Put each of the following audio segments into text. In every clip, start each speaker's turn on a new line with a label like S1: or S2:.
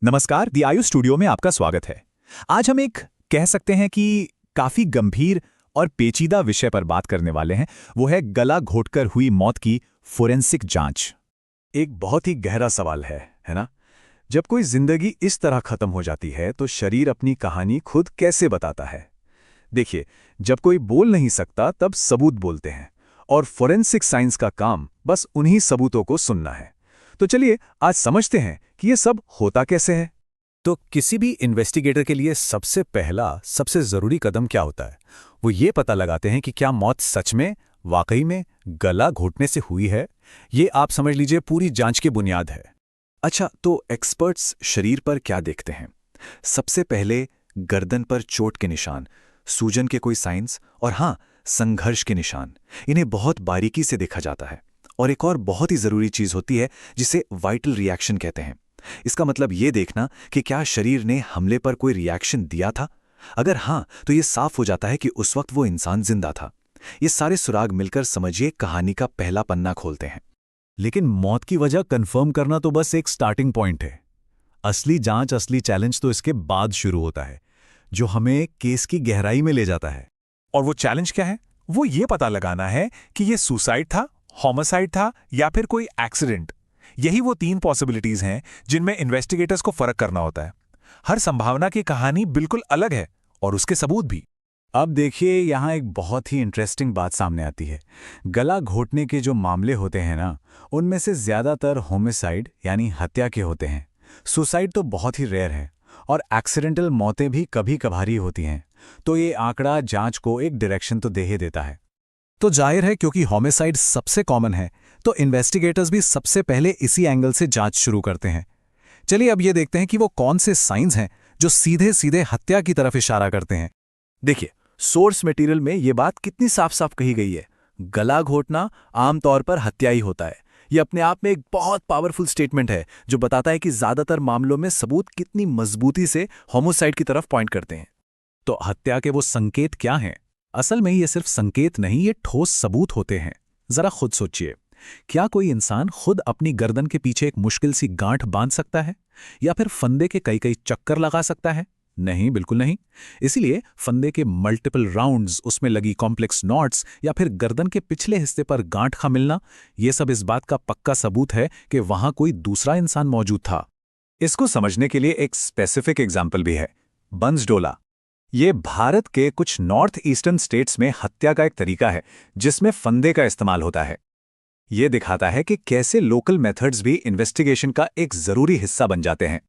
S1: नमस्कार, दी आयु स्टूडियो में आपका स्वागत है। आज हम एक कह सकते हैं कि काफी गंभीर और पेचीदा विषय पर बात करने वाले हैं। वो है गला घोटकर हुई मौत की फोरेंसिक जांच। एक बहुत ही गहरा सवाल है ना? जब कोई जिंदगी इस तरह खत्म हो जाती है तो शरीर अपनी कहानी खुद कैसे बताता है? देखिए, जब कोई बोल नहीं सकता तब सबूत बोलते हैं, और फोरेंसिक साइंस का काम बस उन्हीं सबूतों को सुनना है। तो चलिए आज समझते हैं कि ये सब होता कैसे है। तो किसी भी इन्वेस्टिगेटर के लिए सबसे पहला, सबसे जरूरी कदम क्या होता है? वो ये पता लगाते हैं कि क्या मौत सच में, वाकई में गला घोटने से हुई है। ये आप समझ लीजिए पूरी जांच की बुनियाद है। अच्छा, तो एक्सपर्ट्स शरीर पर क्या देखते हैं? सबसे पहले गर्दन पर चोट के निशान, सूजन के कोई साइंस, और हाँ, संघर्ष के निशान। इन्हें बहुत बारीकी से देखा जाता है। और एक और बहुत ही जरूरी चीज होती है जिसे वाइटल रिएक्शन कहते हैं। इसका मतलब ये देखना कि क्या शरीर ने हमले पर कोई रिएक्शन दिया था। अगर हाँ, तो ये साफ हो जाता है कि उस वक्त वो इंसान जिंदा था। ये सारे सुराग मिलकर समझिए कहानी का पहला पन्ना खोलते हैं। लेकिन मौत की वजह कंफर्म करना तो बस एक स्टार्टिंग पॉइंट है। असली जांच, असली चैलेंज तो इसके बाद शुरू होता है, जो हमें केस की गहराई में ले जाता है। और वो चैलेंज क्या है? वो ये पता लगाना है कि ये सुसाइड था, होमिसाइड था, या फिर कोई एक्सीडेंट। यही वो तीन पॉसिबिलिटीज हैं जिनमें इन्वेस्टिगेटर्स को फर्क करना होता है। हर संभावना की कहानी बिल्कुल अलग है, और उसके सबूत भी। अब देखिए, यहाँ एक बहुत ही इंटरेस्टिंग बात सामने आती है। गला घोटने के जो मामले होते हैं ना, उनमें से ज्यादातर होमिसाइड यानी हत्या के होते हैं। सुसाइड तो बहुत ही रेयर है, और एक्सीडेंटल मौतें भी कभी कभारी होती हैं। तो ये आंकड़ा जांच को एक डायरेक्शन तो दे ही देता है। तो जाहिर है, क्योंकि होमिसाइड सबसे कॉमन है, तो इन्वेस्टिगेटर्स भी सबसे पहले इसी एंगल से जांच शुरू करते हैं। चलिए अब ये देखते हैं कि वो कौन से साइंस हैं जो सीधे सीधे हत्या की तरफ इशारा करते हैं। देखिए, सोर्स मटेरियल में ये बात कितनी साफ साफ कही गई है। गला घोटना आमतौर पर हत्या ही होता है। ये अपने आप में एक बहुत पावरफुल स्टेटमेंट है जो बताता है कि ज्यादातर मामलों में सबूत कितनी मजबूती से होमिसाइड की तरफ पॉइंट करते हैं। तो हत्या के वो संकेत क्या हैं? असल में ये सिर्फ संकेत नहीं, ये ठोस सबूत होते हैं। जरा खुद सोचिए, क्या कोई इंसान खुद अपनी गर्दन के पीछे एक मुश्किल सी गांठ बांध सकता है, या फिर फंदे के कई कई चक्कर लगा सकता है? नहीं, बिल्कुल नहीं। इसीलिए फंदे के मल्टीपल राउंड्स, उसमें लगी कॉम्प्लेक्स नॉट्स, या फिर गर्दन के पिछले हिस्से पर गांठ का मिलना, ये सब इस बात का पक्का सबूत है कि वहां कोई दूसरा इंसान मौजूद था। इसको समझने के लिए एक स्पेसिफिक एग्जाम्पल भी है, बंसडोला। ये भारत के कुछ नॉर्थ ईस्टर्न स्टेट्स में हत्या का एक तरीका है जिसमें फंदे का इस्तेमाल होता है। ये दिखाता है कि कैसे लोकल मेथड्स भी इन्वेस्टिगेशन का एक जरूरी हिस्सा बन जाते हैं।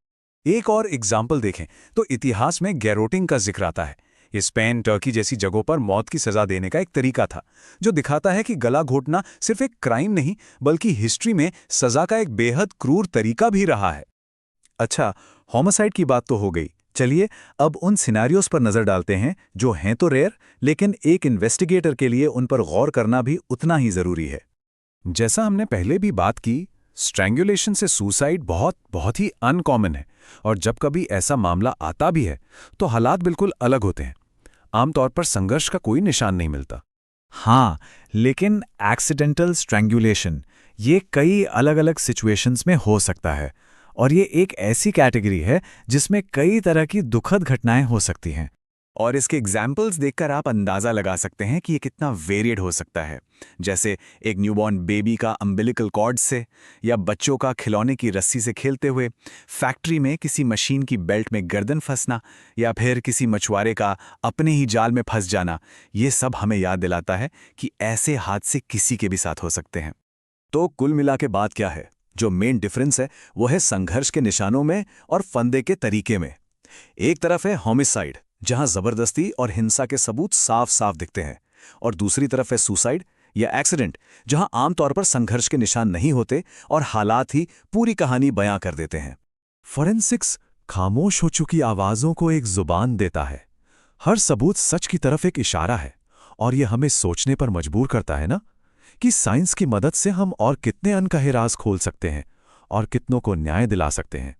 S1: एक और एग्जाम्पल देखें तो इतिहास में गैरोटिंग का जिक्र आता है। ये स्पेन, टर्की जैसी जगहों पर मौत की सजा देने का एक तरीका था, जो दिखाता है कि गला घोटना सिर्फ एक क्राइम नहीं, बल्कि हिस्ट्री में सजा का एक बेहद क्रूर तरीका भी रहा है। अच्छा, होमिसाइड की बात तो हो गई। चलिए अब उन सिनेरियोज पर नजर डालते हैं जो हैं तो रेयर, लेकिन एक इन्वेस्टिगेटर के लिए उन पर गौर करना भी उतना ही जरूरी है। जैसा हमने पहले भी बात की, स्ट्रैंगुलेशन से सुसाइड बहुत ही अनकॉमन है, और जब कभी ऐसा मामला आता भी है तो हालात बिल्कुल अलग होते हैं। आमतौर पर संघर्ष का कोई निशान नहीं मिलता। हाँ, लेकिन एक्सीडेंटल स्ट्रैंगुलेशन ये कई अलग अलग सिचुएशंस में हो सकता है, और ये एक ऐसी कैटेगरी है जिसमें कई तरह की दुखद घटनाएं हो सकती हैं। और इसके एग्जाम्पल्स देखकर आप अंदाजा लगा सकते हैं कि ये कितना वेरिएड हो सकता है। जैसे एक न्यूबॉर्न बेबी का अम्बिलिकल कॉर्ड से, या बच्चों का खिलौने की रस्सी से खेलते हुए, फैक्ट्री में किसी मशीन की बेल्ट में गर्दन फंसना, या फिर किसी मछुआरे का अपने ही जाल में फंस जाना। ये सब हमें याद दिलाता है कि ऐसे हादसे किसी के भी साथ हो सकते हैं। तो कुल मिला के बात क्या है? जो मेन डिफरेंस है वो है संघर्ष के निशानों में और फंदे के तरीके में। एक तरफ है होमिसाइड, जहां जबरदस्ती और हिंसा के सबूत साफ साफ दिखते हैं, और दूसरी तरफ है सुसाइड या एक्सीडेंट, जहां आमतौर पर संघर्ष के निशान नहीं होते और हालात ही पूरी कहानी बयां कर देते हैं। फोरेंसिक्स खामोश हो चुकी आवाजों को एक जुबान देता है। हर सबूत सच की तरफ एक इशारा है, और यह हमें सोचने पर मजबूर करता है ना, कि साइंस की मदद से हम और कितने अनकहे राज खोल सकते हैं और कितनों को न्याय दिला सकते हैं।